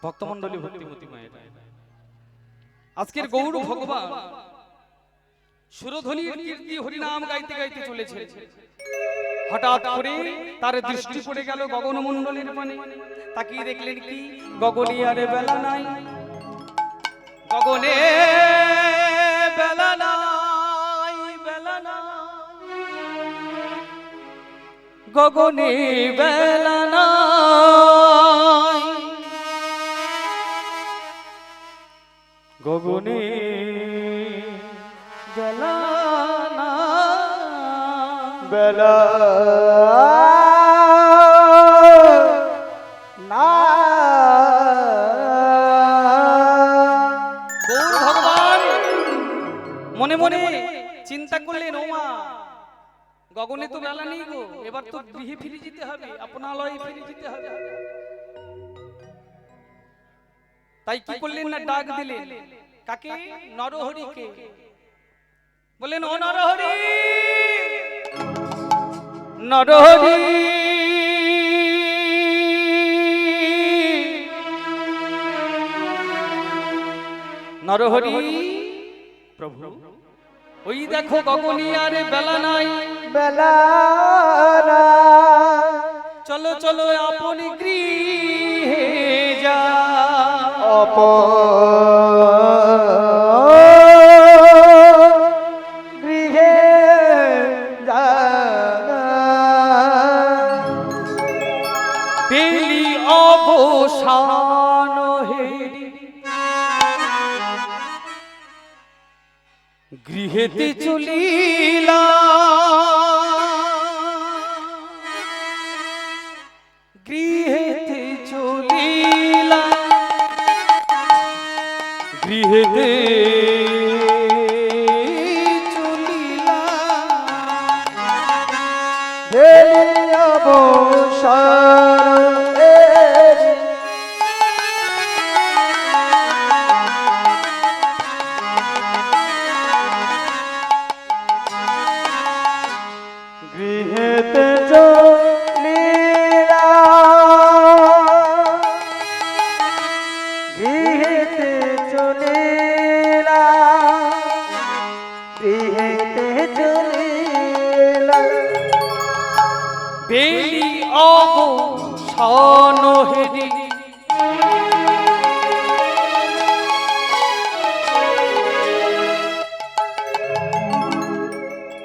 ভক্তমণ্ডলী ভক্তিমতী মায়ের আজকের গৌর ভগবান সুরধ্বনির কীর্তি হরিনাম গাইতে গাইতে চলেছে। হঠাৎ করে তার দৃষ্টি পড়ে গেল গগনমণ্ডলের পানে। তাকিয়ে দেখলেন কি গগনে আর বেলা নাই, গগনে বেলা নাই, বেলা নাই, গগনে বেলা নাই, গগনে বেলা না, বেলা না। গৌর ভগবান মনে মনে চিন্তা করলেন, ও মা গগনে তো বেলা নেই গো, এবার তো গৃহে ফিরে যেতে হবে, আপনালয়ে ফিরে যেতে হবে। তাই কি করলেন না, ডাক দিলেন। কাকে? নরহরিকে। বললেন, ও নরহরি, নরহরি, নরহরি প্রভু, ওই দেখো গগনে আর বেলা নাই, বেলা না। চলো চলো আপন গৃহে যা, গৃহে যা। পেলি অবসান হেরি, গৃহেতে চলিলা, গৃহেতে চলিলা, গৃহেতে চলিলা, অবসর গৃহেতে চলিলা, গৃহেতে চলিলা, গৃহেতে চলিলা। বেলি অবসান হেরি,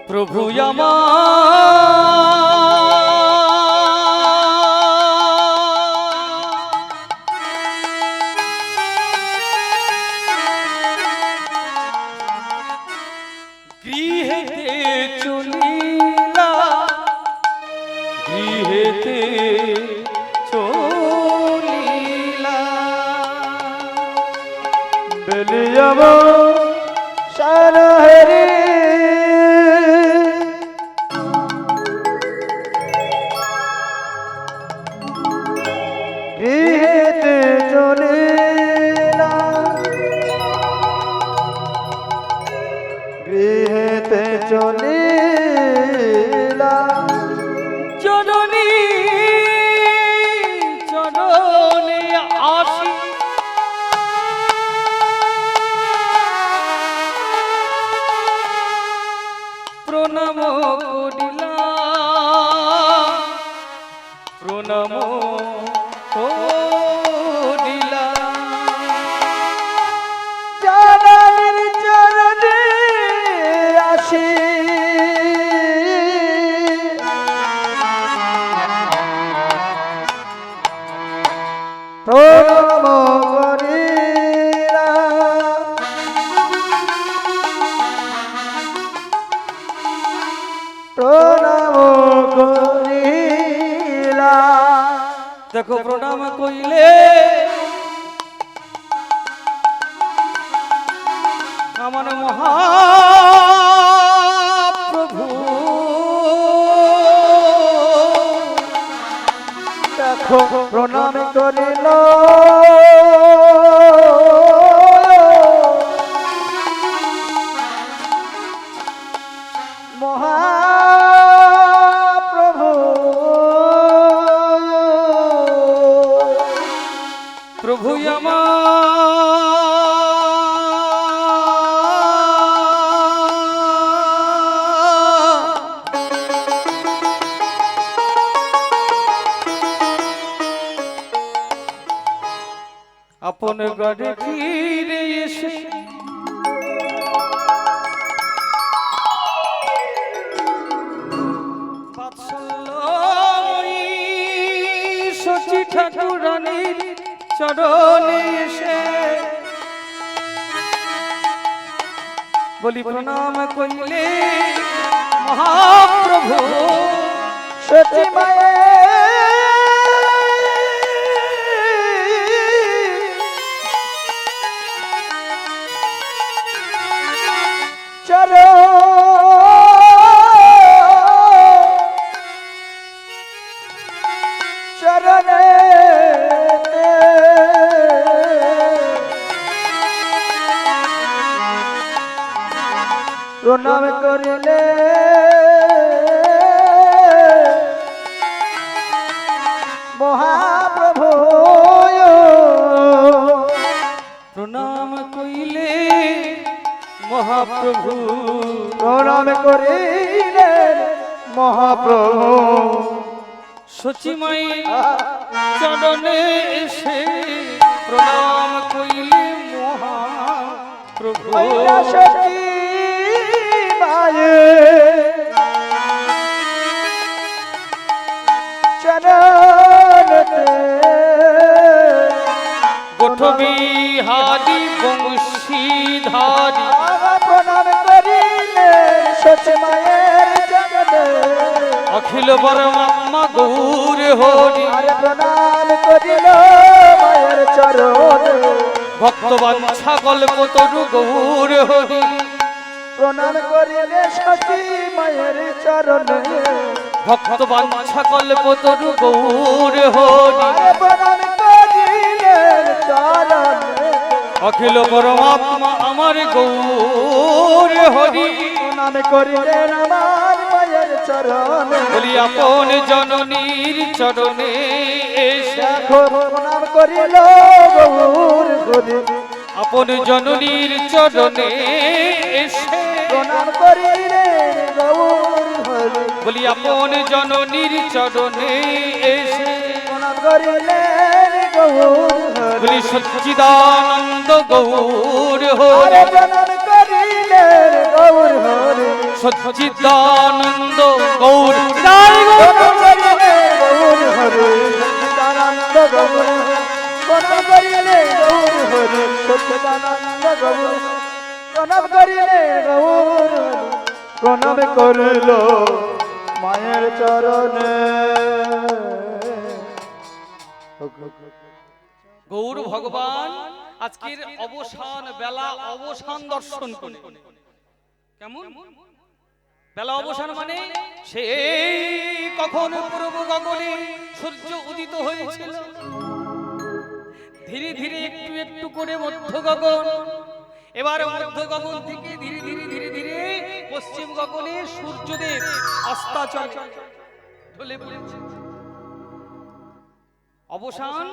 প্রভু গৃহেতে চলিলা, গৃহেতে চলিলা, বেলিয়াব সারহেরি, গৃহেতে চলিলা, গৃহেতে চলিলা। জননী চরণে আসি, প্রণাম করিলা, প্রণাম করিলা, জননীর চরণে আসি, প্রণাম করিলা, প্রণাম করিলা। দেখো প্রণাম কইলে আমার মহাপ্রভু, দেখো প্রণাম করিল, মহাপ্রভু। প্রভু আমার আপন গড়ে ফিরে এসে সচি ঠাকুরানীর চরণে এসে বলি প্রণাম কইলে মহাপ্রভু সচি মায়ে চরণে প্রণাম করিলে মহাপ্রভু প্রণাম কইলে মহাপ্রভু প্রণাম করিলেন মহাপ্রভু সচিমাই চরণে এসে প্রণাম কইলে মহাপ্রভু সচি মায়ে চরণতে গোঠবি হাদি বংশীধারী প্রণাম করিলেন সচি মায়ের চরণে অখিল পরমাত্মা গৌর হরি আরে প্রণাম করিল মায়ের চরণে ভক্তবাঞ্ছা কল্পতরু গৌর হরি প্রণাম করিলে সচি মায়ের চরণে ভক্তবাঞ্ছা কল্পতরু গৌর হরি আরে প্রণাম করিলেন চরণে অখিল পরমাত্মা আমার গৌর হরি প্রণাম করিলেন আমার মায়ের চরণে বলি আপন জননীর চরণে এসে দেখো প্রণাম করিল গৌর হরি আপন জননীর চরণে এসে প্রণাম করিলেন গৌর হরি বলি আপন জননীর চরণে এসে প্রণাম করিলেন গৌর হরি বলি সচ্চিদানন্দ গৌর আরে হরি প্রণাম করিলেন গৌর হরি সচ্চিদানন্দ গৌর জয় গৌর প্রণাম করিলেন গৌর হরি সচ্চিদানন্দ গৌর প্রণাম করিলেন গৌর হরি সচ্চিদানন্দ গৌর প্রণাম করিলেন গৌর হরি প্রণাম করিল মায়ের চরণে গৌর ভগবান আজকের অবসান বেলা অবসান দর্শন করে কেমন বেলা অবসান মানে সেই কখন পূর্ব গগনে সূর্য উদিত হয়েছিল ধীরে ধীরে একটু একটু করে মধ্য গগন এবার মধ্য গগন থেকে ধীরে ধীরে ধীরে ধীরে পশ্চিম গগনে সূর্যদেব অস্তাচল ঢলে পড়েছে অবসান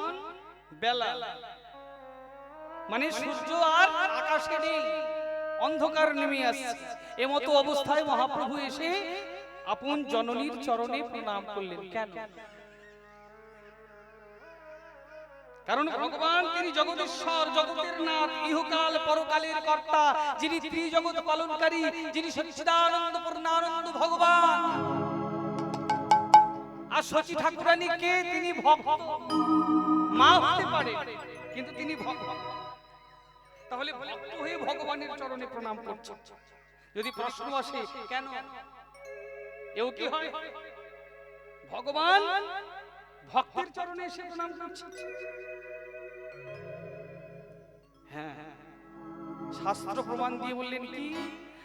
বেলা মানে সূর্য আর আকাশে নেই অন্ধকার নেমে আসছে এমতো অবস্থায় মহাপ্রভু এসে আপন জননীর চরণে প্রণাম করলেন কেন কারণ ভগবান তিনি জগদীশ্বর জগতের নাথ ইহকাল পরকালের কর্তা যিনি ত্রিজগৎ পালনকারী যিনি সচ্চিদানন্দ পূর্ণানন্দ ভগবান আর সচি ঠাকুরানী কে তিনি ভক্ত মা হতে পারে কিন্তু তিনি ভক্ত তাহলে ভক্ত হয়ে ভগবানের চরণে প্রণাম করছে যদি প্রশ্ন আসে কেন এও কি হয় ভগবান ভক্তের চরণে এসে প্রণাম করছে হ্যাঁ শাস্ত্র প্রমাণ দিয়ে বললেন কি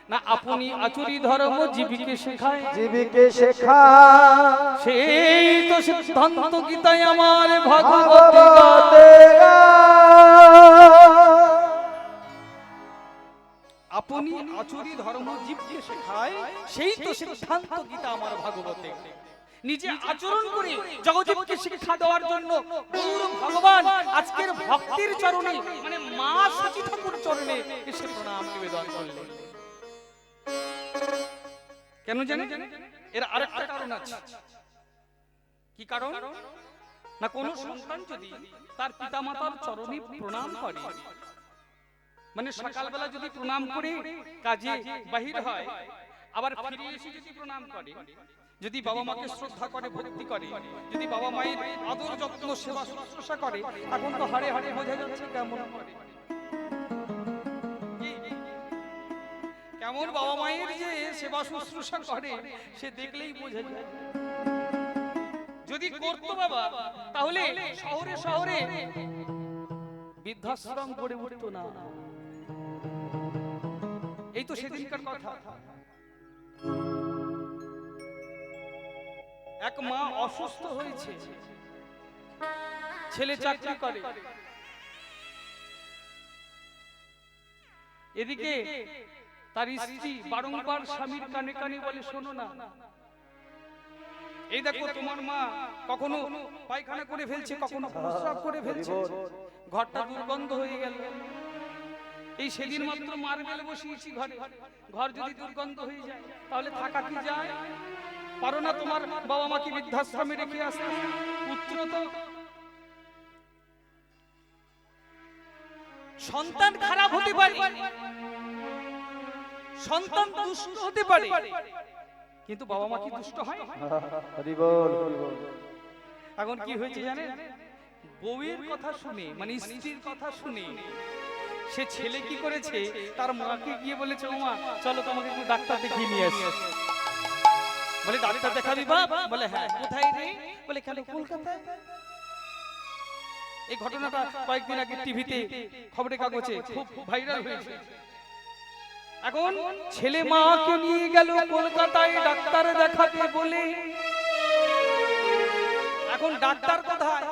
না আপনি আচরি ধর্ম জীবিকে শেখায় জীবিকে শেখা সেই তো সিদ্ধান্ত গীতায় আমার ভগবতী ভগবতে আপনি আচরি ধর্ম জীবকে শেখায় সেই তো সিদ্ধান্ত গীতা আমার ভাগবতে নিজে আচরণ করে জগৎকে শিক্ষা দেওয়ার জন্য গৌর ভগবান আজকের ভক্তির চরণে মানে মা সতী ঠাকুর চরণে এসে প্রণাম নিবেদন করলেন। কেন জানেন? এর আরেকটা কারণ আছে। কি কারণ? না কোন সন্তান যদি তার পিতামাতার চরণে প্রণাম করে, মানে সকালবেলা যদি প্রণাম করে কাজে বাহির হয়, আবার ফিরে এসে যদি প্রণাম করে, যদি বাবা মাকে শ্রদ্ধা করে, ভক্তি করে, যদি বাবা মায়ের আদর যত্ন সেবা শুশ্রূষা করে, এখন তো হাড়ে হাড়ে বোঝা যাচ্ছে কেমন কেমন বাবা মায়ের যে সেবা শুশ্রূষা করে সে দেখলেই বোঝা যায়। যদি করতো বাবা, তাহলে শহরে শহরে বৃদ্ধাশ্রম গড়ে উঠতো না। এই তো সেদিনকার কথা। এক মা অসুস্থ হয়েছে, ছেলে চাকরি করে, এদিকে তার স্ত্রী বারংবার স্বামীর কানে কানে বলে, শোনো না, এই দেখো তোমার মা কখনো পায়খানা করে ফেলছে, কখনো প্রস্রাব করে ফেলছে, ঘরটা দুর্গন্ধ হয়ে গেল। এই সেদিন মাত্র মার গেলে বসিয়েছি ঘরে, ঘর যদি দুর্গন্ধ হয়ে যায় তাহলে থাকা কি যায়? পারো না তোমার বাবা মাকে বৃদ্ধাশ্রমে রেখে আসতে? পুত্র তো সন্তান খারাপ হতে পারে, সন্তান দুষ্ট হতে পারে, কিন্তু বাবা মা কি দুষ্ট হয়? এখন কি হয়েছে জানেন? বউয়ের কথা শুনে, মানে স্ত্রীর কথা শুনে সে ছেলে কি করেছে, তার মাকে গিয়ে বলেছে, ও মা চলো তোমাকে একটু ডাক্তার দেখিয়ে নিয়ে আসি। বলে ডাক্তার দেখাবি বাপ? বলে হ্যাঁ। কোথায় রে? বলে কেন কলকাতায়। এই ঘটনাটা কয়েকদিন আগে টিভিতে খবরের কাগজে খুব ভাইরাল হয়েছে। এখন ছেলে মাকে নিয়ে গেল কলকাতায় ডাক্তার দেখাতে বলে। এখন ডাক্তার কোথায়?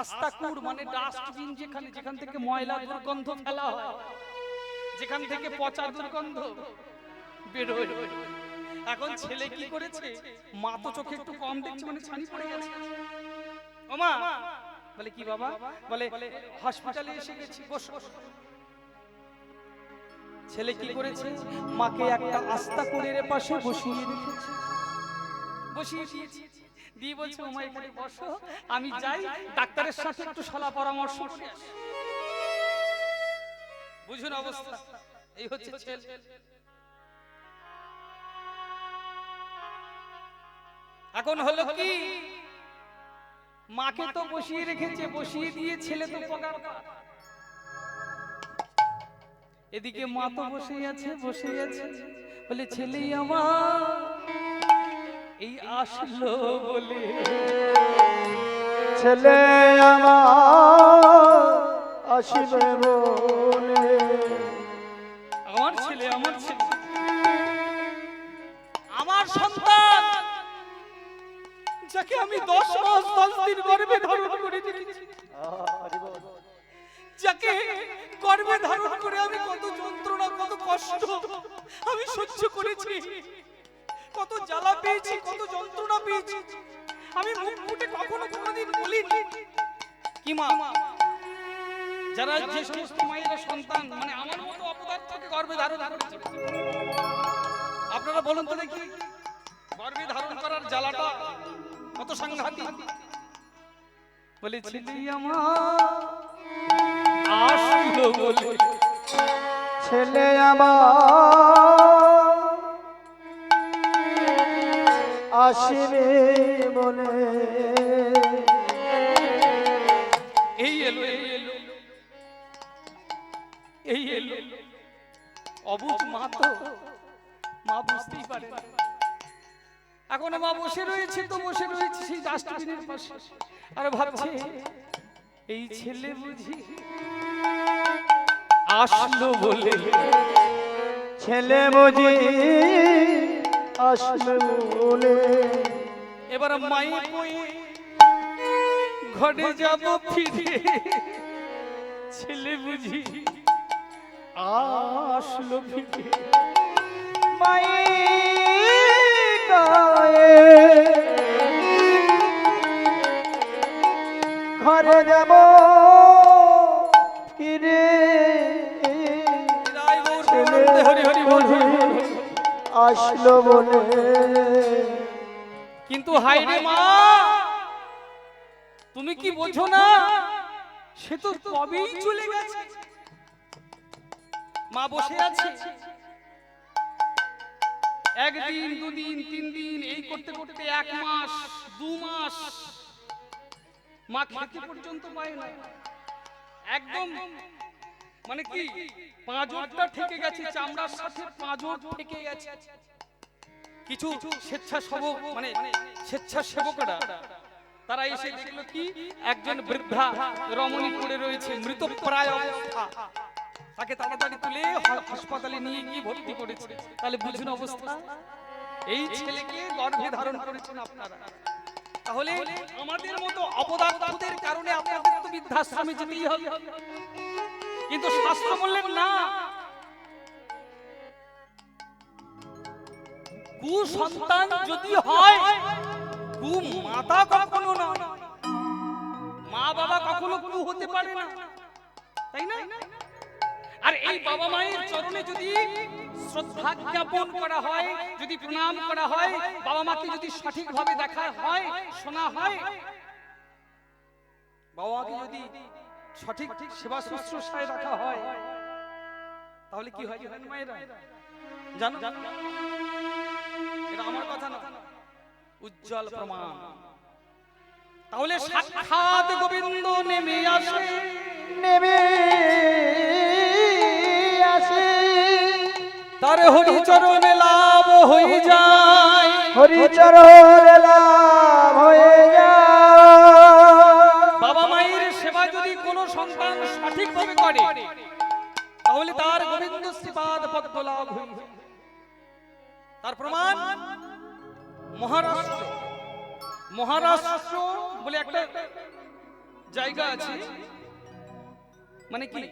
আস্তাকুর মানে ডাস্টবিন, যেখান থেকে ময়লা দুর্গন্ধ ফেলা হয়, যেখান থেকে পচা দুর্গন্ধ বেরোয়। এখন ছেলে কি করেছে, মা তো চোখে একটু কম দেখছে, মানে ছানি পড়ে গেছে। ও মা, বলে কি বাবা? বলে হসপিটালে এসে গেছি, বসো। ছেলে কি করেছে, মাকে একটা আস্তাকুরের পাশে বসিয়ে রেখেছে, বসিয়ে দিয়েছে, দিয়ে বলছে ও মা এখানে বসো, আমি যাই ডাক্তারের সাথে একটু সলা পরামর্শ করে আসি। বুঝুন অবস্থা, এই হচ্ছে ছেলে। এখন হলো কি, মাকে তো বসিয়ে রেখেছে, বসিয়ে দিয়ে ছেলে তো পগার। এদিকে মা তো বসে আছে, বলে ছেলে আমার এই আসলো বলে, ছেলে আমার আসিবে বলে। আমার ছেলে, আমার ছেলে, আমার সন্তান, যাকে আমি 10 মাস 10 দিন গর্ভে ধারণ করে রেখেছি, যাকে গর্ভে ধারণ করে আমি কত যন্ত্রণা, কত কষ্ট আমি সহ্য করেছি, কত জ্বালা পেয়েছি, কত যন্ত্রণা পেয়েছি, আমি মুখ ফুটে কখনো কোনোদিন বলিনি। কি মা, যারা যে সমস্ত মায়েরা সন্তান মানে আমার মতো অপদার্থকে গর্ভে ধারণ করেছে, আপনারা বলুন তো দেখি, গর্ভে ধারণ করার জ্বালাটা কত সাংঘাতিক। বলে ছেলে আমার আসলো বলে, ছেলে আমার আসিবে বলে। এই এলো, এই এলো। অবুঝ মা তো, মা বুঝতেই পারে না। এখন মা বসে রয়েছে, তো বসে রয়েছে সেই ডাস্টবিনের পাশে, আর ভাবছে এই ছেলে বুঝি আসলো বলে, ছেলে বুঝি আসলো বলে। এবার মায়ে কয়ে ঘরে যাব ফিরে, ছেলে বুঝি আসলো ফিরে। গায়ে ঘরে যাব ফিরে হরি হরি বল আসলো বলে কিন্তু হাই রে মা তুমি কি বোঝো না সে তো কবেই চলে গেছে মা বসে আছে একদিন দুদিন তিন দিন এই করতে করতে এক মাস দু মাস মা খেতে পর্যন্ত পায় না একদম মানে কি পাঁজরটা ঠেকে গেছে চামড়ার সাথে পাঁজর ঠেকে গেছে কিছু স্বেচ্ছাসেবক মানে স্বেচ্ছাসেবকরা তারা এসে দেখলো কি একজন বৃদ্ধা রমণী পড়ে রয়েছে মৃতপ্রায় অবস্থা তাকে তাড়াতাড়ি তুলে হাসপাতালে নিয়ে গিয়ে ভর্তি করেছে তাহলে বুঝুন অবস্থা এই ছেলেকে গর্ভে ধারণ করেছেন আপনারা তাহলে আমাদের মতো অপদার্থদের কারণে আপনাদের তো বৃদ্ধাশ্রমে যেতেই হবে কিন্তু শাস্ত্র বললেন না কুসন্তান যদি হয় কু মাতা কখনো না মা বাবা কখনো কু হতে পারে না তাই না আর এই বাবা মায়ের চরণে যদি শ্রদ্ধা জ্ঞাপন করা হয় যদি প্রণাম করা হয় বাবা মাকে যদি সঠিকভাবে দেখা হয় শোনা হয় বাবা মাকে যদি সঠিক সেবা শুশ্রূষায় রাখা হয় তাহলে কি হয় জানেন মায়েরা জানো এটা আমার কথা না উজ্জ্বল প্রমাণ তাহলে সাক্ষাৎ গোবিন্দ নেমে আসে তার হরিচরণে লাভ হয়ে যায় হরিচরণে লাভ হয়ে যায় বাবা মায়ের সেবা যদি কোনো সন্তান সঠিকভাবে করে তাহলে তার গোবিন্দ শ্রীপাদ পদ্ম লাভ হয়ে যায় তার প্রমাণ মহারাষ্ট্র বলে একটা জায়গা আছে মানে কি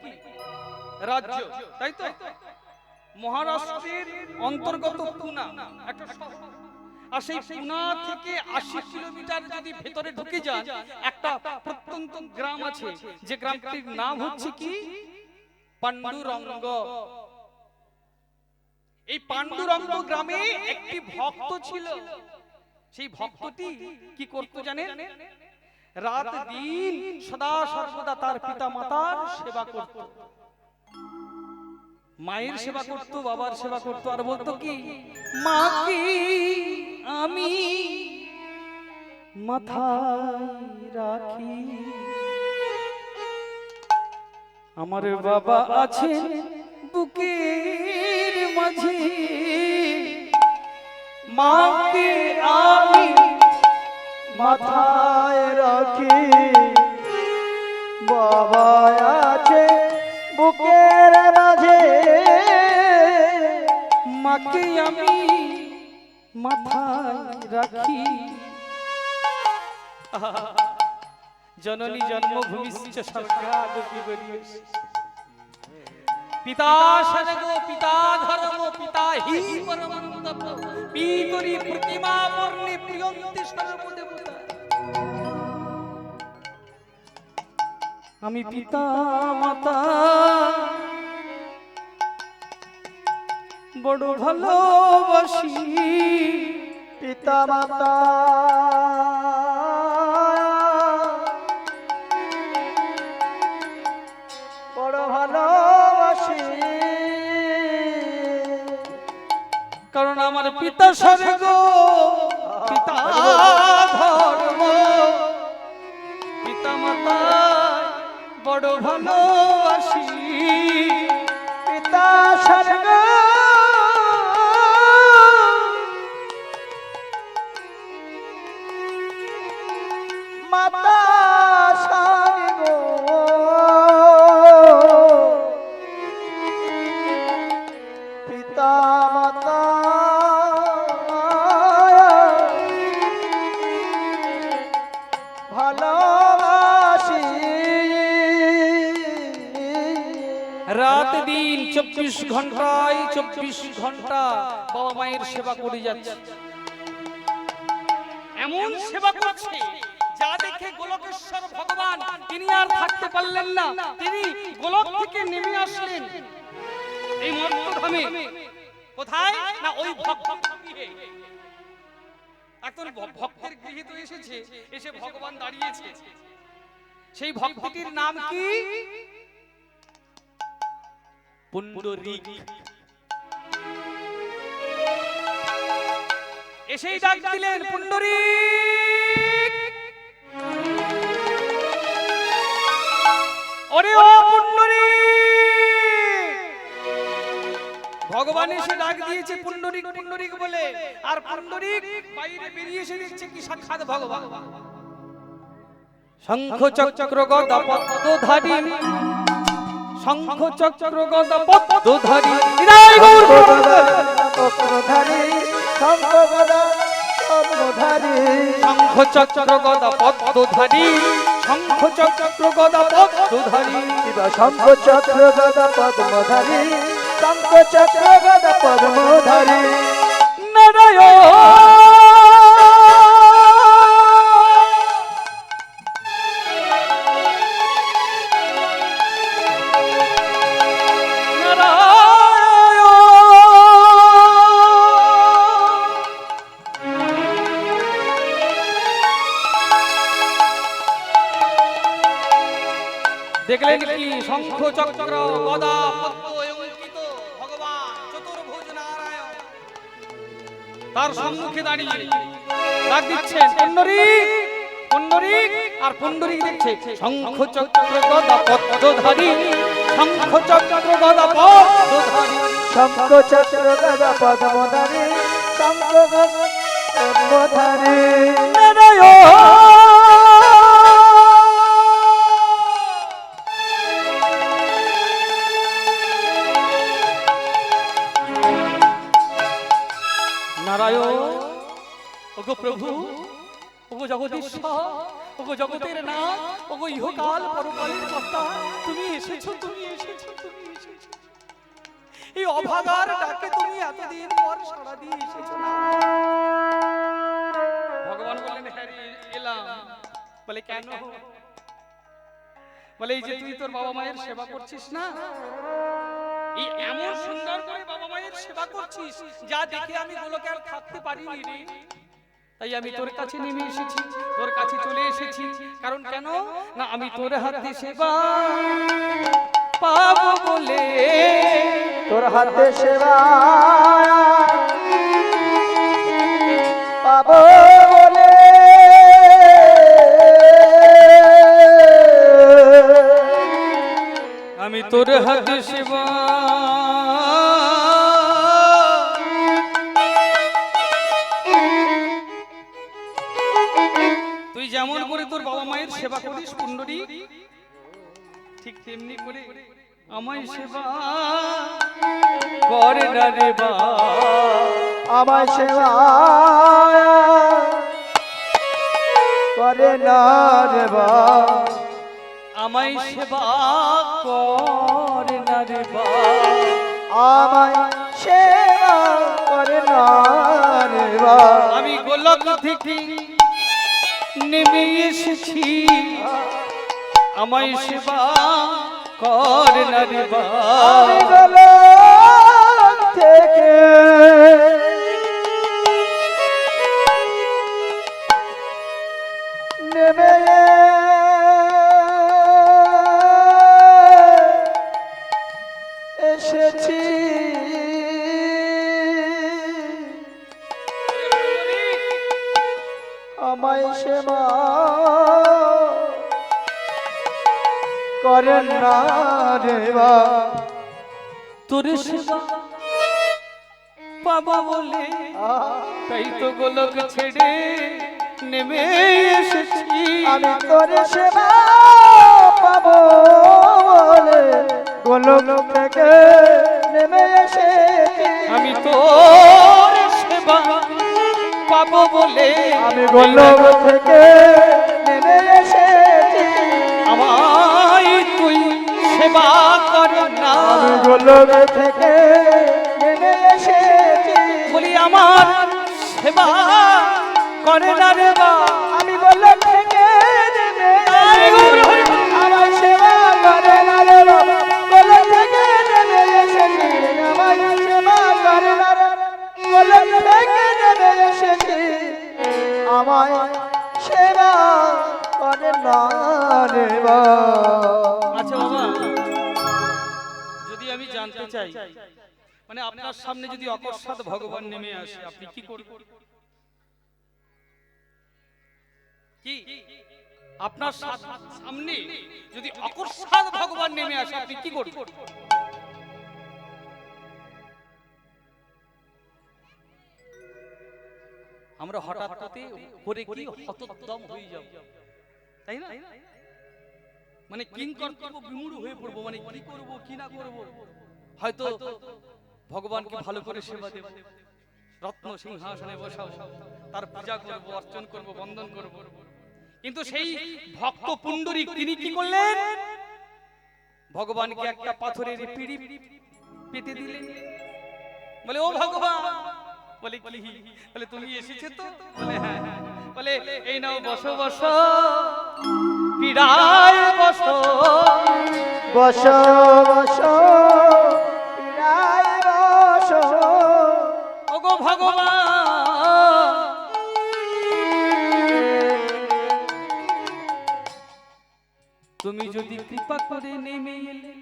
রাজ্য তাই তো মহারাষ্ট্রের অন্তর্গত পুনা একটা শহর আর সেই পুনা থেকে 80 কিলোমিটার যদি ভেতরে ঢুকে যান একটা প্রত্যন্ত গ্রাম আছে যে গ্রামটির নাম হচ্ছে কি পান্ডুরঙ্গ এই পান্ডুরঙ্গ গ্রামে একটি ভক্ত ছিল সেই ভক্তটি কি করতো জানেন রাত দিন সদা সর্বদা তার পিতা মাতার সেবা করত মায়ের সেবা করত বাবার সেবা করত আর বলতো কি মা কি আমি মাথায় রাখি আমার বাবা আছে বুকের মাঝে মাকে আমি মাথায় রাখি বাবা আছে বুকের মাঝে মাকে আমি মাথায় রাখি জননী জন্মভূমিশ্চ স্বর্গাদপি গরীয়সী পিতা শরগো পিতা ধর্ম পিতা হি পরমং তপ পিতরি প্রতিমা পর্ণে প্রিয়ন্তি সর্বদেবতা আমি পিতা মাতা বড় ভালোবাসি পিতা মাতা বড় ভালোবাসি কারণ আমার পিতা স্বর্গ পিতা ধর্ম পিতা মাতা বড় ভালোবাসি পিতা স্বর্গ মাতা স্বর্গ পিতা মাতা ভালোবাসি রাত দিন 24 ঘন্টায় 24 ঘন্টা বাবা মায়ের সেবা করে যাচ্ছে। এমন সেবা করছে যা দেখে গোলকেশ্বর ভগবান তিনি আর থাকতে পারলেন না, তিনি গোলক থেকে নেমে আসলেন এই মর্তধামে। কোথায় না ওই ভক্তের গৃহে। এখন ভক্তের গৃহে তো এসেছে, এসে ভগবান দাঁড়িয়েছে। সেই ভক্তটির নাম কি? পুণ্ডরীক। এসেই ডাক দিলেন, পুণ্ডরীক, ওরে ও পুণ্ডরীক। ভগবান এসে ডাক দিয়েছে পুণ্ডরীক পুণ্ডরীক বলে, আর পুণ্ডরীক বাইরে বেরিয়ে এসে দেখছে কি সাক্ষাৎ ভগবান। শঙ্খ চক্র গদা পদ্মধারী, শঙ্খ চক্র গদা পদ্মধারী, বিদায় গৌর পদ্মধারী, শঙ্খ গদা পদ্মধারী, শঙ্খ চক্র গদা পদ্মধারী, শঙ্খ চক্র গদা পদ্মধারী, শঙ্খ চক্র গদা পদ্মধারী, শঙ্খ চক্র গদা পদ্মধারী, নারায়ণ দেখলেন কি শঙ্খ চক্র গদা পদ্ম অঙ্কিত ভগবান চতুর্ভুজ নারায়ণ তার সম্মুখে দাঁড়িয়ে ডাক দিচ্ছেন পুণ্ডরীক পুণ্ডরীক। আর পুণ্ডরীক দেখছে শঙ্খ চক্র গদা পদ্মধারী, শঙ্খ চক্র গদা পদ্মধারী, শঙ্খ চক্র গদা পদ্মধারী, শঙ্খ গদা পদ্মধারী, নারায়ণ। ওগো প্রভু, ওগো জগদীশ্বর, ওগো জগতের নাথ, ওগো ইহকাল পরকালের কর্তা, তুমি এসেছো, তুমি এসেছো, তুমি এসেছো। এই অভাগার ডাকে তুমি এতদিন পর সাড়া দিয়ে এসেছো না। ভগবান বললেন, হ্যাঁ রে, এলাম। বলে কেন? বলে এই যে তুই তোর বাবা মায়ের সেবা করছিস না, এই এমন সুন্দর করে বাবা মায়ের সেবা করছিস যা দেখে আমি গোলকে আর থাকতে পারিনি রে। তাই আমি তোর কাছে নেমে এসেছি, তোর কাছে চলে এসেছি। কারণ কেন না আমি তোর হাতে সেবা পাবো বলে, তোর হাতে সেবা পাবো বলে, আমি তোর হাতে সেবা তুই যেমন করে তোর বাবা মায়ের সেবা করিস পুণ্ডরীক, ঠিক তেমনি করে আমায় সেবা করে না রে বা, আমায় সেবা করে না রে বা, আমায় সেবা করে না রে বা, আমায় সেবা করে না রে বা, আমি গোলক থেকে নেমে এসেছি, আমায় সেবা করে না রে বা, আমি গোলক থেকে নেমে এসেছি, আমায় সেবা করেন না রে বা, তোর সেবা পাবা বলে তাই তো গোলক ছেড়ে নেমে এসেছি, আমি তোর সেবা পাবো বলে গোলক থেকে নেমে এসেছি, আমি তোর সেবা পাবো বলে আমি গোলক থেকে নেমে এসেছি, আমায় তুই সেবা কর না না আমি গোলক থেকে নেমে এসেছি বলি আমার সেবা করে না রে বা আমি গোলক থেকে নেমে এসেছি আমার সেবা করে না রে বাবা গোলক থেকে নেমে এসেছি আমার সেবা করে না রে গোলক থেকে নেমে এসেছি আমায় সেবা করে না রে বাবা। আচ্ছা বাবা, যদি আমি জানতে চাই মানে আপনার সামনে যদি অকস্মাৎ ভগবান নেমে আসে আপনি কি করবেন? কি আপনার সামনে যদি অকস্মাৎ ভগবান নেমে আসে আপনি কি করবেন? আমরা হঠাৎ করে কি হতদম হয়ে যাব, তাই না? মানে কিংকর্তব্য বিমূঢ় হয়ে পড়বো, মানে কি করব কি না করব। হয়তো ভগবানকে ভালো করে সেবা দেব, রত্ন সিংহাসনে বসাবো, তার পূজা করব, অর্চন করব, বন্দন করব। কিন্তু সেই ভক্ত পুণ্ডরীক তিনি কি করলেন? ভগবানকে একটা পাথরের পিঁড়ি পেতে দিলেন। বলে ও ভগবান, বলে কি? বলে তুমি এসেছো তো? বলে হ্যাঁ। বলে এই নাও বসো বসো পীড়ায় বসো বসো বসো পীড়ায় বসো ওগো ভগবান, তুমি যদি কৃপা করে নেমে এলে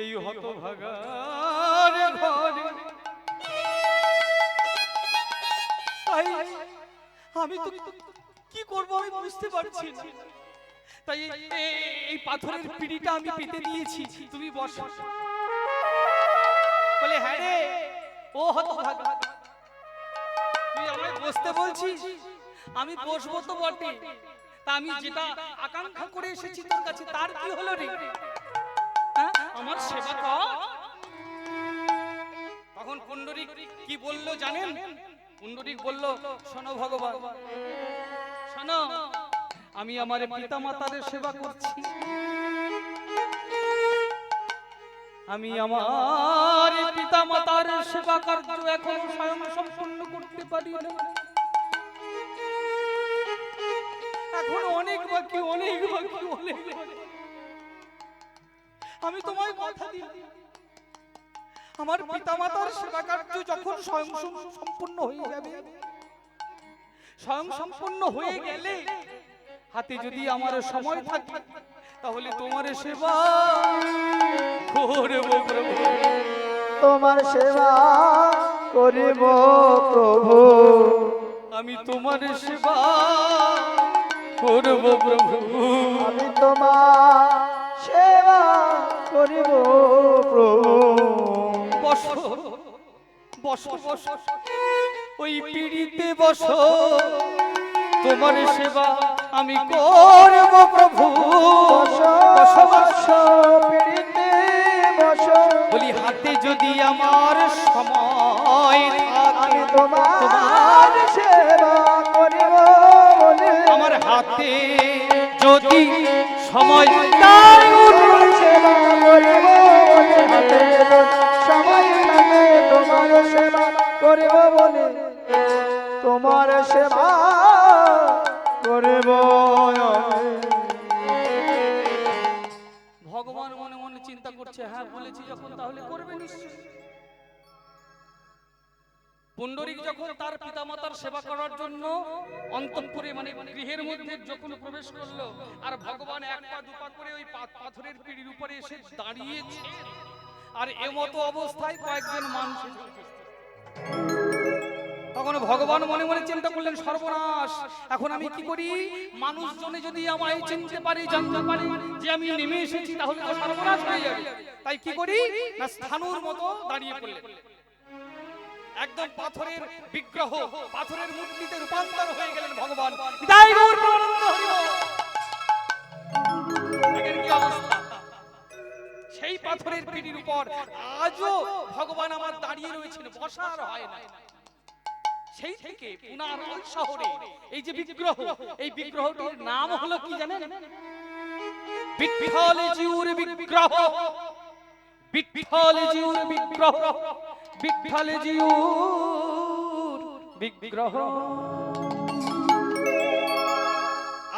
এই হতভাগার ঘরে, আমি তো কি করব আমি বুঝতে পারছি না। তাই এই পাথরের পিঁড়িটা আমি পেতে দিয়েছি, তুমি বসো। বলে হ্যাঁ রে ও হতভাগা, তুই আমায় বসতে বলছিস, আমি বসবো তো বটে, তা আমি যেটা আকাঙ্ক্ষা করে এসেছি তোর কাছে তার কি হলো রে? হ্যাঁ, আমার সেবা কর। তখন পুণ্ডরীক কি বলল জানেন? পুণ্ডরীক বলল, শোনো ভগবান, শোনো, আমি আমার পিতা মাতার সেবা করছি, আমি আমার পিতা মাতার সেবা কার্য এখনো স্বয়ং সম্পন্ন করতে পারি না, এখন অনেক বাকি, অনেক বাকি, অনেক বাকি। আমি তোমায় কথা দিই, আমার পিতা মাতার সেবা কার্য যখন স্বয়ং সম্পূর্ণ হয়ে যাবে, স্বয়ং সম্পূর্ণ হয়ে গেলে হাতে যদি আমার সময় থাকে তাহলে তোমার সেবা করব প্রভু, তোমার সেবা করিব প্রভু, আমি তোমার সেবা করব প্রভু, আমি তোমার সেবা করিব প্রভু। বসো বসো বসো ওই পিড়িতে বসো, তোমার সেবা আমি করব প্রভু, বসো বসো বসো। বসো পিড়িতে বসো, বলি হাতে যদি আমার সময় থাকে, আমি তোমার সেবা করিব বলে, আমার হাতে যদি সময় থাকে, তোমার সেবা করিব বলে, হাতে সময় লাগে তোমার সেবা করিব বলে, তোমার সেবা করিব আমি। ভগবান মনে মনে চিন্তা করছে, হ্যাঁ বলেছি যখন তাহলে করবে নিশ্চয়। পুণ্ডরীক যখন তার পিতামাতার সেবা করার জন্য অন্তঃপুরে মানে গৃহের মধ্যে যখন প্রবেশ করলো, আর ভগবান এক পা দুপা করে ওই পাথরের পিঁড়ির উপরে এসে দাঁড়িয়েছে, আর এমতো অবস্থায় কয়েকজন মানুষ, তখন ভগবান মনে মনে চিন্তা করলেন, সর্বনাশ, এখন আমি কি করি? মানুষজনে যদি আমায় চিনতে পারে, জানতে পারে যে আমি নেমে এসেছি, তাহলে তো সর্বনাশ হয়ে যাবে। তাই কি করি না, স্থানুর মতো দাঁড়িয়ে পড়লেন, একদম পাথরের বিগ্রহ, পাথরের মূর্তিতে রূপান্তর হয়ে গেলেন ভগবান। বিদায় গৌর প্রেমানন্দ হরি বল। দেখেন কি অবস্থা, সেই পাথরের পিঁড়ির উপর আজও ভগবান আমার দাঁড়িয়ে রয়েছেন, বসার হয় না। সেই থেকে পুনার ওই শহরে এই যে বিগ্রহ, এই বিগ্রহটির নাম হলো কি জানেন? বিঠ্ঠল জিউর বিগ্রহ, বিঠ্ঠল জিউর বিগ্রহ, বিঠ্ঠল জিউর বিগ্রহ।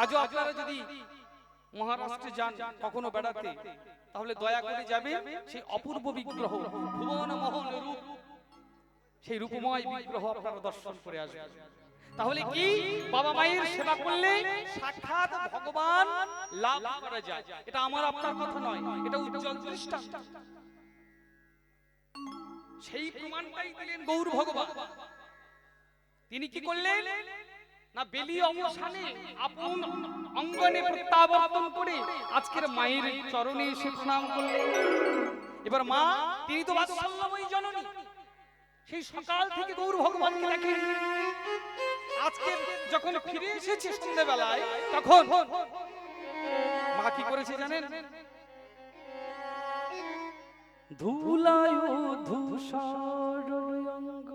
আজও আপনারা যদি মহারাষ্ট্রে যান কখনো বেড়াতে, তাহলে দয়া করে যাবে সেই অপূর্ব বিগ্রহ, ভুবন মোহন রূপ, সেই রূপময় বিগ্রহ আপনারা দর্শন করে আসবেন। তাহলে কি বাবা মায়ের সেবা করলে সাক্ষাৎ ভগবান লাভ করা যায়, এটা আমার আপনার কথা নয়, এটা উজ্জ্বল দৃষ্টান্ত। সেই প্রমাণটাই দিলেন গৌর ভগবান। তিনি কি করলেন না, বেলি অবসানে আপন অঙ্গনে প্রত্যাবর্তন করে আজকের মায়ের চরণে এসে প্রণাম করলেন। এবার মা, তিনি তো বাৎসল্যময়ী জননী, সেই সকাল থেকে গৌর ভগবানকে দেখেন। আজকে যখন ফিরে এসেছে সন্ধ্যাবেলায়, তখন মা কি করেছে জানেন? ধুলায় ধূসর অঙ্গ,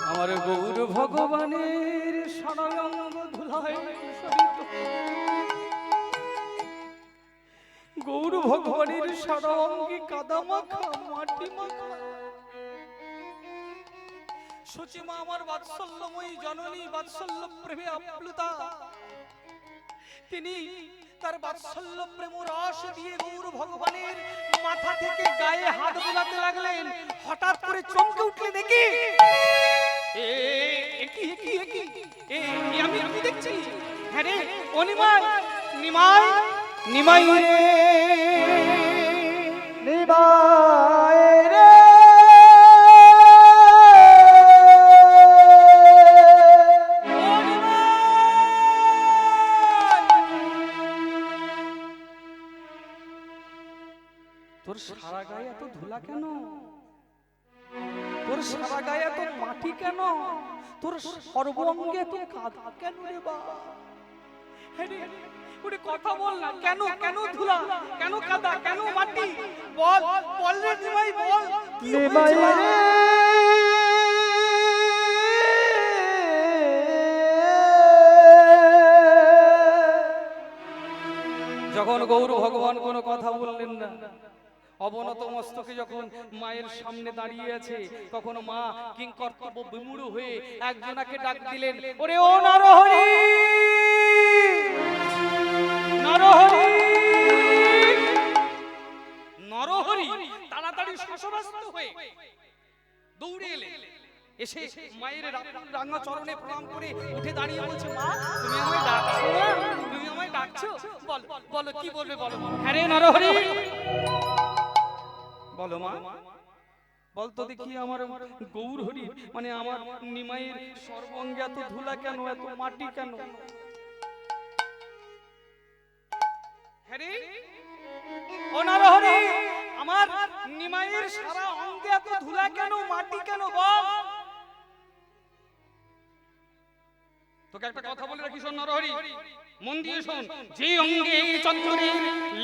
আমার গৌর ভগবানের সরঙ্গ ধুলায় ধূসরিত। গৌর ভগবানের সরঙ্গে কাদা মাখা, মাটি মাখা। সচিমা আমার বাৎসল্যময়ী জননী, বাৎসল্য প্রেমে আপ্লুতা, তিনি তার বাৎসল্য প্রেম রস দিয়ে গৌর ভগবানের মাথা থেকে গায়ে হাত বোলাতে লাগলেন। হঠাৎ করে চমকে উঠলে দেখি, আমি দেখছি, হ্যাঁ রে ও নিমাই, নিমাই, নিমাই রে, নিমাই রে, তোর সারা গায়ে এত ধুলা কেন? তোর সারা গায়ে এত মাটি কেন? তোর সর্বাঙ্গে এত কাদা কেন রে বা? ওরে কথা বল না, কেন কেন ধুলা, কেন কাদা, কেন মাটি? বল বল রে নিমাই, বল কি নিমাই হয়েছে? রে, যখন গৌর ভগবান কোনো কথা বললেন না, অবনত মস্তকে যখন মায়ের সামনে দাঁড়িয়ে আছে, তখন মা কিংকর্তব্য বিমূঢ় হয়ে একজনাকে ডাক দিলেন, ওরে ও নরহরি, নরহরি, নরহরি। তাড়াতাড়ি শশব্যস্ত হয়ে দৌড়ে এলেন, এসে মায়ের রাঙা চরণে প্রণাম করে উঠে দাঁড়িয়ে বলছে, মা তুমি আমায় ডাকছো না? তুমি আমায় ডাকছো? বলো বলো কি বলবে বলো। হ্যাঁ রে নরহরি, বলো মা, বলতো দেখি আমার গৌর হরি মানে আমার নিমাইয়ের সর্বাঙ্গে এত ধুলা কেন, এত মাটি কেন? হ্যাঁ রে ও নরহরি, আমার নিমাইয়ের সারা অঙ্গে এত ধুলা কেন, মাটি কেন, বল। তোকে একটা কথা বলে রাখি, শোন নরহরি, মন দিয়ে শোন। যে অঙ্গে চন্দ্রের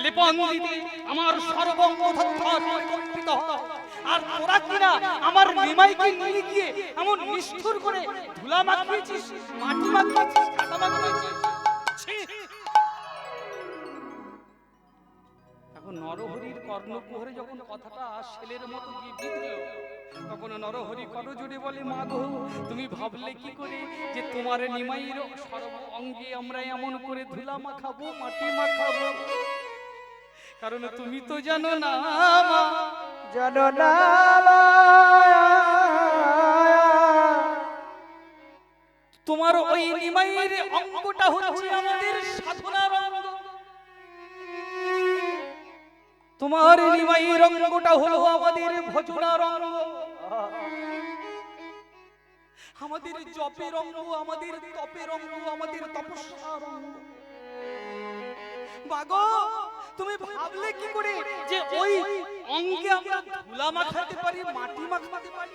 লেপন দিতে আমার সর্বঙ্গ থরথর করে কম্পিত হয়, আর তোরা কিনা আমার নিমাইকে নিয়ে গিয়ে এমন নিষ্ঠুর করে ধুলা মাখিয়েছিস, মাটি মাখিয়েছিস, কাদা মাখিয়েছিস। এখন নরহরির কর্ণকুহরে যখন কথাটা ছেলের মতো গিয়ে বিঁধল, তখন নরহরি করজোড়ে বলে, মা গো, তুমি ভাবলে কি করে যে তোমার নিমাইয়ের সর্ব অঙ্গে আমরা এমন করে ধুলা মাখাবো, মাটি মাখাবো? কারণ তুমি তো জানো না মা, জানো না তোমার ওই নিমাইয়ের অঙ্গটা হচ্ছে আমাদের সাধনার অঙ্গ। তোমার নিমাইয়ের অঙ্গটা হলো আমাদের ভজনার অঙ্গ, আমাদের জপের অঙ্গ, আমাদের তপের অঙ্গ, আমাদের তপস্যার অঙ্গ। বাগো, তুমি ভাবলে কি করে যে ওই অঙ্গে আমরা ধুলা মাখাতে পারি, মাটি মাখাতে পারি?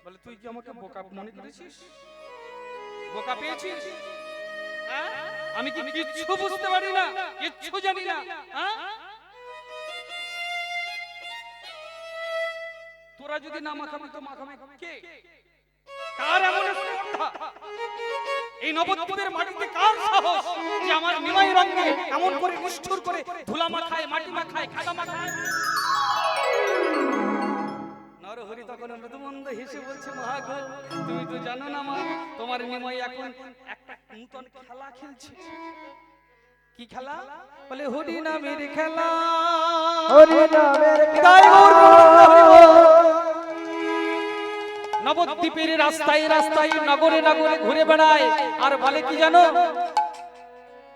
বলে, তুই কি আমাকে বোকা মনে করেছিস? বোকা পেয়েছিস? আমি কি কিচ্ছু বুঝতে পারি না, কিচ্ছু জানি না? তোরা যদি না মাখাবি তো মাখাবে কে? কার এমন স্পর্ধা? এই নবদ্বীপের মাটিতে কার সাহস যে আমার নিমাই রঙে এমন করে নিষ্ঠুর করে ধুলা মাখায়, মাটি মাখায়, কাদা মাখায়? নরহরি তখন মৃদুমন্দ হেসে বলছে, মা গো, তুমি তো জানো না মা, তোমার নিমাই এখন একটা নূতন খেলা খেলছে। কি খেলা? বলে হরি নামের খেলা। হরি নামের জয় খেলা। গৌর গোবিন্দ। নবদ্বীপের রাস্তায় রাস্তায় নগরে নগরে ঘুরে বেড়ায় আর বলে কি জানো?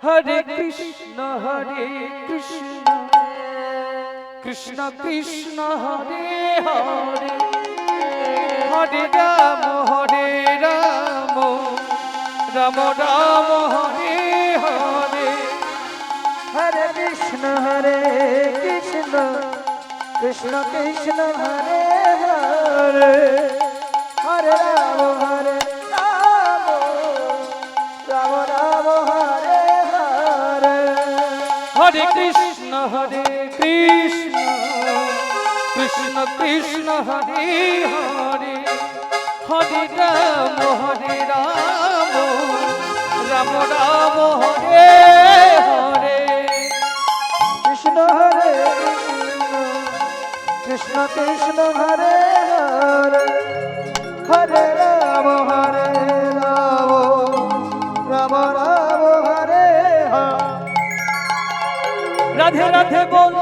হরে কৃষ্ণ হরে কৃষ্ণ কৃষ্ণ কৃষ্ণ হরে হরে হরে রাম রাম রাম হরে হরে। হরে কৃষ্ণ কৃষ্ণ কৃষ্ণ হরে হরে হরে রাম রাম রাম হরে হরে। হরে কৃষ্ণ কৃষ্ণ কৃষ্ণ কৃষ্ণ হরে হরে হরে রাম রাম রাম হরে হরে। কৃষ্ণ কৃষ্ণ কৃষ্ণ হরে হরে হরে রাম রাম রাম হরে হরে। রাধে রাধে বল,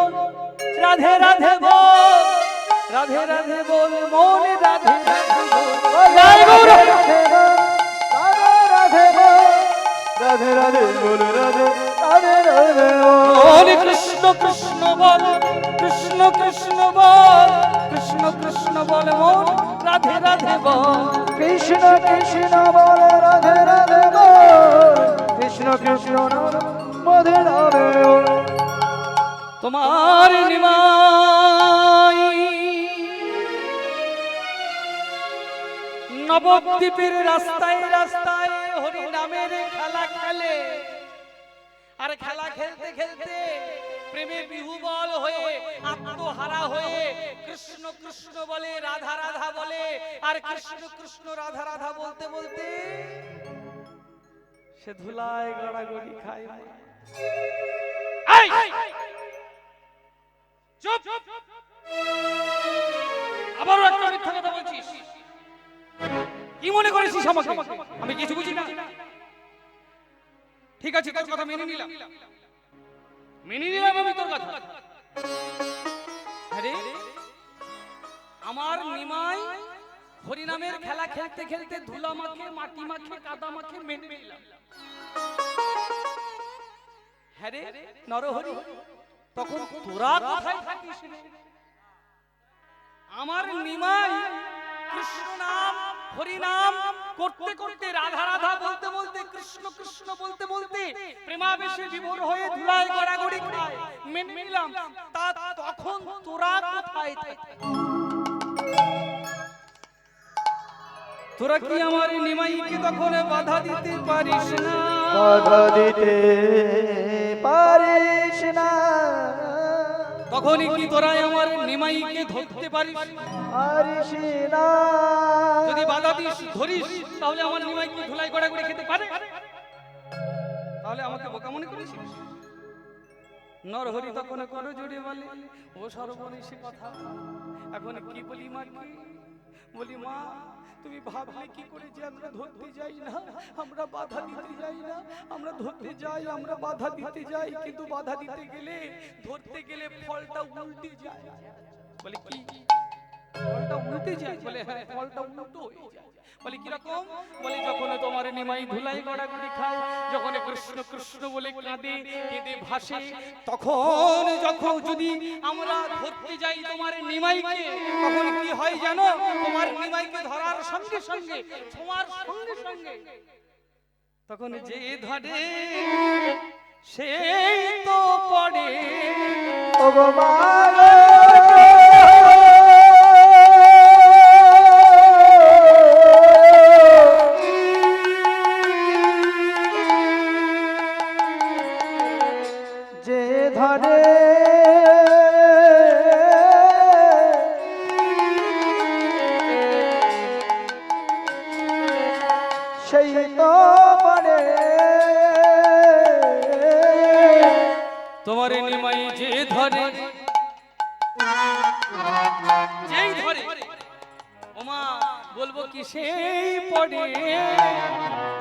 রাধে রাধে বল, রাধে রাধে বল মন, রাধে রাধে বল। জয় গৌর। রাধে রাধে রাধে রাধে বল রাধে রাধে রাধে বল কৃষ্ণ কৃষ্ণ বল, কৃষ্ণ কৃষ্ণ বল, কৃষ্ণ কৃষ্ণ বল মন, রাধে রাধে বল। কৃষ্ণ কৃষ্ণ বল রাধে রাধে বল কৃষ্ণ কৃষ্ণ রাধে রাধে বল। তোমার নিমাই নবদ্বীপের রাস্তায় রাস্তায় হরি নামের খেলা খেলে আর খেলা খেলতে খেলতে প্রেমে বিহুবল হয়ে আত্মহারা হয়ে কৃষ্ণ কৃষ্ণ বলে, রাধা রাধা বলে, আর কৃষ্ণ কৃষ্ণ রাধা রাধা বলতে বলতে সে ধুলায় গড়াগড়ি খায়। চুপ! আবারও একটা মিথ্যা কথা বলছিস। কি মনে করেছিস আমাকে? আমি কিছু বুঝি না। ঠিক আছে, তোর কথা মেনে নিলাম, মেনে নিলাম আমি তোর কথা। আরে আমার নিমাই হরিনামের খেলা খেলতে খেলতে ধুলা মাখে, মাটি মাখে, কাদা মাখে, মেনে নিলাম। হ্যাঁ রে নরহরি, তখন তোরা কোথায় থাকিস রে? আমার নিমাই কৃষ্ণ নাম হরি নাম করতে করতে, রাধা রাধা বলতে বলতে, কৃষ্ণ কৃষ্ণ বলতে বলতে প্রেমাবেশে বিভোর হয়ে ধুলায় গড়াগড়ি খায়, মেনে নিলাম। তা তখন তোরা কোথায় থাকিস? তোরা কি আমার নিমাইকে তখন বাধা দিতে পারিস না? বাধা দিতে পারিস না। তখনই কি তোরা আমার নিমাইকে ধরতে পারিস? পারিস না। যদি বাধা দিস, ধরিস, তাহলে আমার নিমাইকে ধুলাই গড়াগড়ি খেতে পারে? তাহলে আমাকে বোকা মনে করিস? নরহরি তখন করো জোরে বলে, ও সর্বনেশে কথা, এখন কি বলি মাকে? বলি মা, তুমি ভাবলে কি করে যে আমরা ধরতে যাই না, আমরা বাধা দিতে যাই না, আমরা ধরতে যাই, আমরা বাধা দিতে যাই, কিন্তু বাধা দিতে গেলে, ধরতে গেলে ফলটা উল্টে যায়। বলে কি? ফলটা উল্টে যায়? বলে হ্যাঁ, ফলটা উল্টো হয়ে যায়। বলে কিরকম? বলে যখন তোমার নিমাই ধুলাই গড়াগড়ি খায়, যখন কৃষ্ণ কৃষ্ণ বলে কাঁদে, কেঁদে ভাসে, তখন যখন যদি আমরা ধরতে যাই তোমার নিমাইকে, তখন কি হয় জানো? তোমার নিমাইকে ধরার সঙ্গে সঙ্গে, ছোঁয়ার সঙ্গে সঙ্গে, তখন যে ধরে সেই তো পড়ে। ও গো মা যে ধরে তোমার নিমাই যে ধরে, যেই ধরে ওমা বলবো কি সেই পড়ে,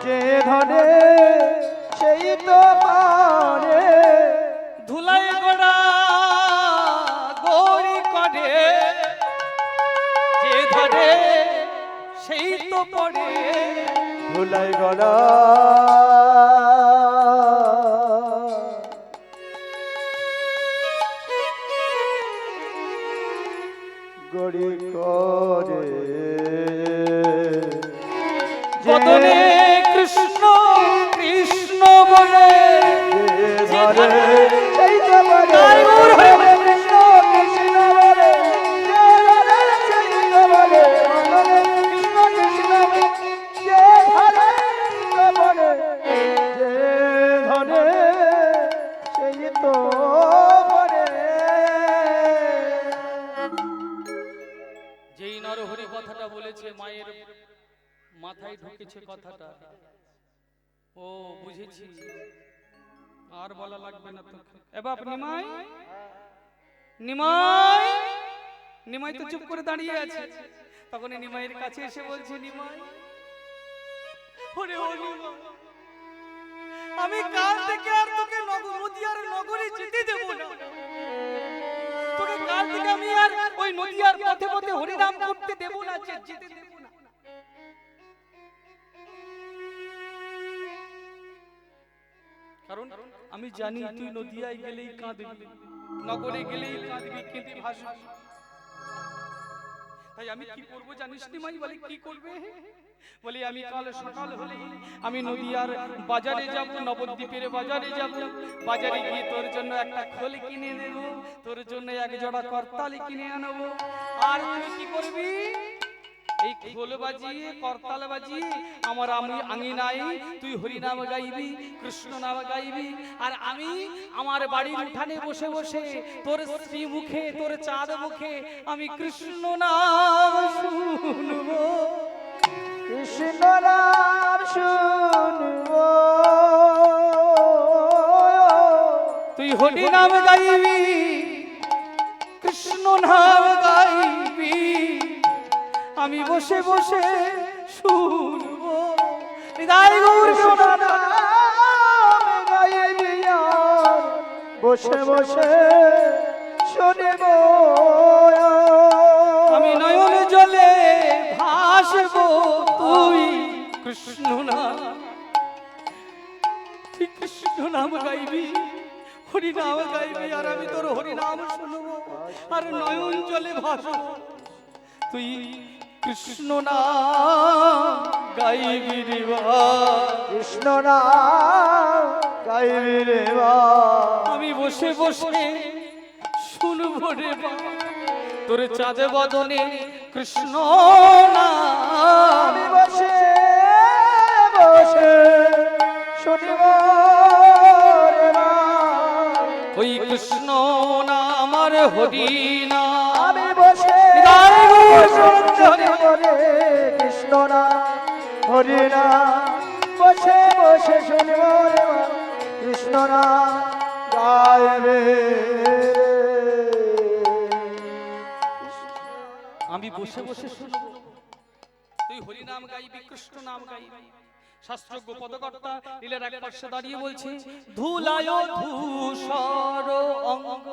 যে ধরে সেই তো পারে, ধুলাই গড়া গড়ি করে, যে ধরে সেই তো পড়ে, ধুলাই গড়া গড়ি করে, বদনে কৃষ্ণ কৃষ্ণ বলে, যে ধরে সেই তো পারে, কৃষ্ণ কৃষ্ণ বলে, যে ধরে সেই তো বলে, কৃষ্ণ কৃষ্ণ বলে, যে ধরে সেই তো বলে, যে ধরে সেই তো বলে। যেই নরহরি কথাটা বলেছে মায়ের মাথায় ঢুকেছে কথাটা, ও বুঝেছি আর বলা লাগবে না তো। এবার নিমাই নিমাই নিমাই তো চুপ করে দাঁড়িয়ে আছে, তখন নিমাইয়ের কাছে এসে বলছে নিমাই, ওরে ও নিমাই, আমি কাল থেকে আর তোকে নদিয়ার নগরে যেতে দেব না, তোকে কাল থেকে আমি আর ওই নদিয়ার পথে পথে হরিনাম করতে দেব না, যেতে দেব না। কারণ আমি জানি তুই নদিয়ায় গেলেই কাঁদবি, নগরে গেলেই কাঁদবি, কিন্তু ভাসবি। তাই আমি কি করব জানিস নি মাই? বলে কি করবে? বলি আমি কাল সকাল হলে আমি নদিয়ার বাজারে যাব, নবদ্বীপের বাজারে যাব, বাজারে গিয়ে তোর জন্য একটা খোল কিনে দেব, তোর জন্য এক জোড়া করতালি কিনে আনবো। আর তুই কি করবি? এই খোল বাজিয়ে করতাল বাজিয়ে আমার আঙিনায় তুই হরিনাম গাইবি, কৃষ্ণ নাম গাইবি, আর আমি আমার বাড়ির উঠানে বসে বসে তোর শ্রী মুখে, তোর চাঁদ মুখে আমি কৃষ্ণ নাম শুনবো, কৃষ্ণ নাম শুনবো। তুই হরিনাম গাইবি, কৃষ্ণ নাম গাইবি, আমি বসে বসে শুনবো। হৃদয় গৌর নাম গাইবি আর বসে বসে শুনবো। আমি নয়ন জলে ভাসবো, তুই কৃষ্ণ নাম, তুই কৃষ্ণ নাম গাইবি, হরিনাম গাইবি, আর আমি তোর হরিনাম শুনবো আর নয়ন জলে ভাসবো, তুই কৃষ্ণ নাম গাইবি রে বা, কৃষ্ণ নাম গাইবি রে বা, আমি বসে বসে শুনবো রে বা, তোর চাঁদ বদনে কৃষ্ণ নাম, আমি বসে বসে শুনবো রে বা, ওই কৃষ্ণ নাম আর হরি নাম, আমি বসে শুনবো রে কৃষ্ণ নাম হরি নাম, বসে বসে শুনবো রে বা, কৃষ্ণ নাম গাইবে। আমি বসে বসে শুনবো, তুই হরি নাম গাইবি, কৃষ্ণ নাম গাইবি। শাস্ত্রজ্ঞ পদকর্তা লীলার এক পার্শ্বে দাঁড়িয়ে বলছে, ধুলায় ধূসর অঙ্গ,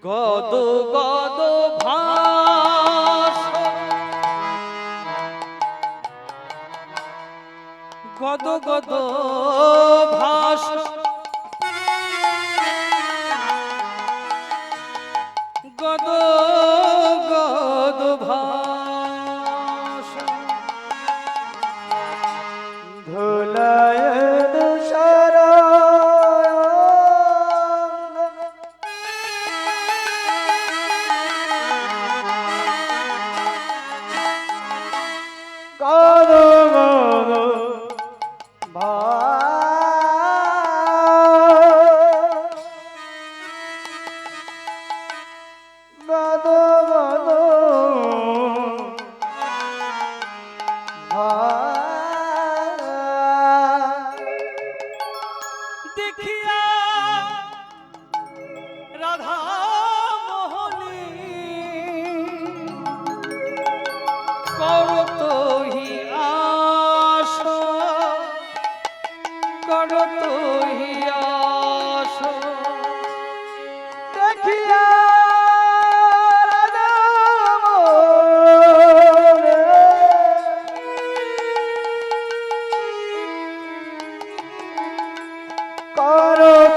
গদ গদ ভাস, গদ গদ ভাস, গদ গদ ভাস, ধুলায় ধূসর গদ গদ ভাস,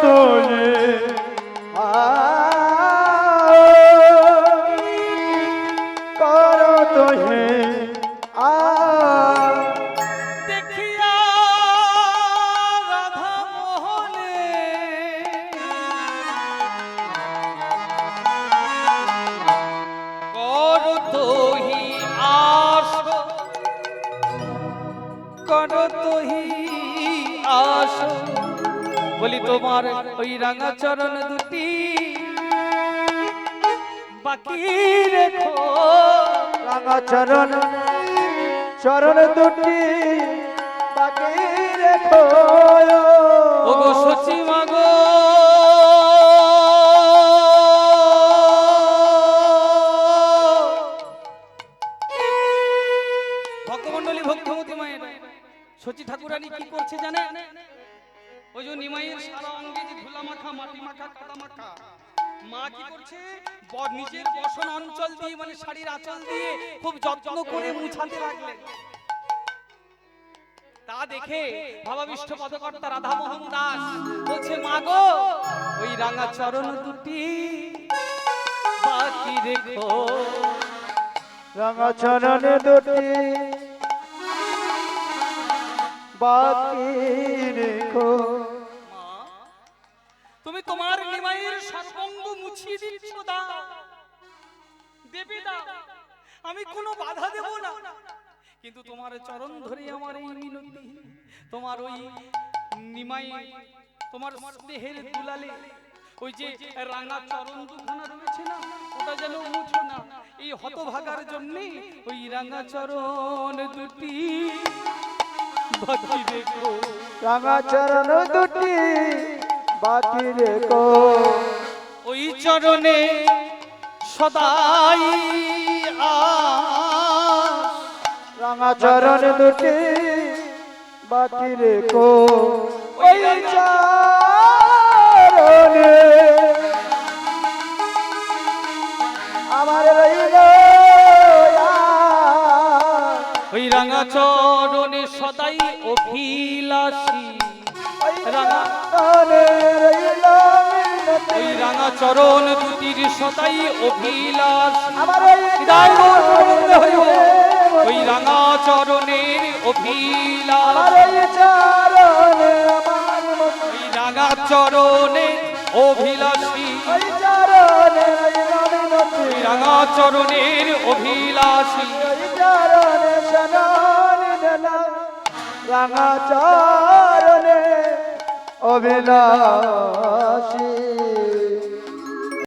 তুঝে করো তুঝে দেখিয়া রাধা মোহনে করো তোহি আস, করো তোহি আস, বলি তোমার ওই রাঙা চরণ দুটি বাকি রেখো। রাঙা চরণ চরণ দুটি বাকি রেখো ওগো সচি মাগো ভক্তমণ্ডলী, ভক্তিমতী মায়ের সচি ঠাকুরানী কি করছে জানে? ওই যে নিমাইয়ের সারা অঙ্গে যে ধুলা মাখা, মাটি মাখা, কাদা মাখা, মা কি করছে? নিজের বসন অঞ্চল দিয়ে, মানে শাড়ির আঁচল দিয়ে খুব যত্ন করে মুছাতে লাগলেন। তা দেখে ভাবাবিষ্ট পদকর্তা রাধা মোহন দাস বলছে, মা গো ওই রাঙা চরণ দুটি বাকি রেখো। রাঙা চরণ দুটি বাকি রেখো। তুমি তোমার নিমাইয়ের সর্বঙ্গ মুছিয়ে দিচ্ছ, দাও দেবে দাও, আমি কোনো বাধা দেব না, কিন্তু তোমার চরণ ধরে আমার এই মিনতি, তোমার ওই নিমাই, তোমার স্নেহের দুলালে ওই যে রাঙা চরণ দুখানা রয়েছে না, ওটা যেন মুছো না। এই হতভাগার জন্য ওই রাঙা চরণ দুটি বাকি রেখো। রাঙা চরণ দুটি বাকি রেখো। ওই চরণে সদাই আস, রাঙা চরণ দুটি বাকি রেখো। ওই চরণে আমার রইল আস। ওই রাঙা চরণে সদাই অভিলাষী, রাঙা চরণে রইল মিনতি। ওই রাঙা চরণ দুটির সদাই অভিলাষ, আমার হৃদয় গৌর গোবিন্দ হইব। ওই রাঙা চরণের অভিলাষ, চরণে আমার মতি। ওই রাঙা চরণে অভিলাষী, ওই চরণে রইল মিনতি। ওই রাঙা চরণের অভিলাষী, ওই চরণে শরণ দিলাম। রাঙা চরণে অভিলাষী।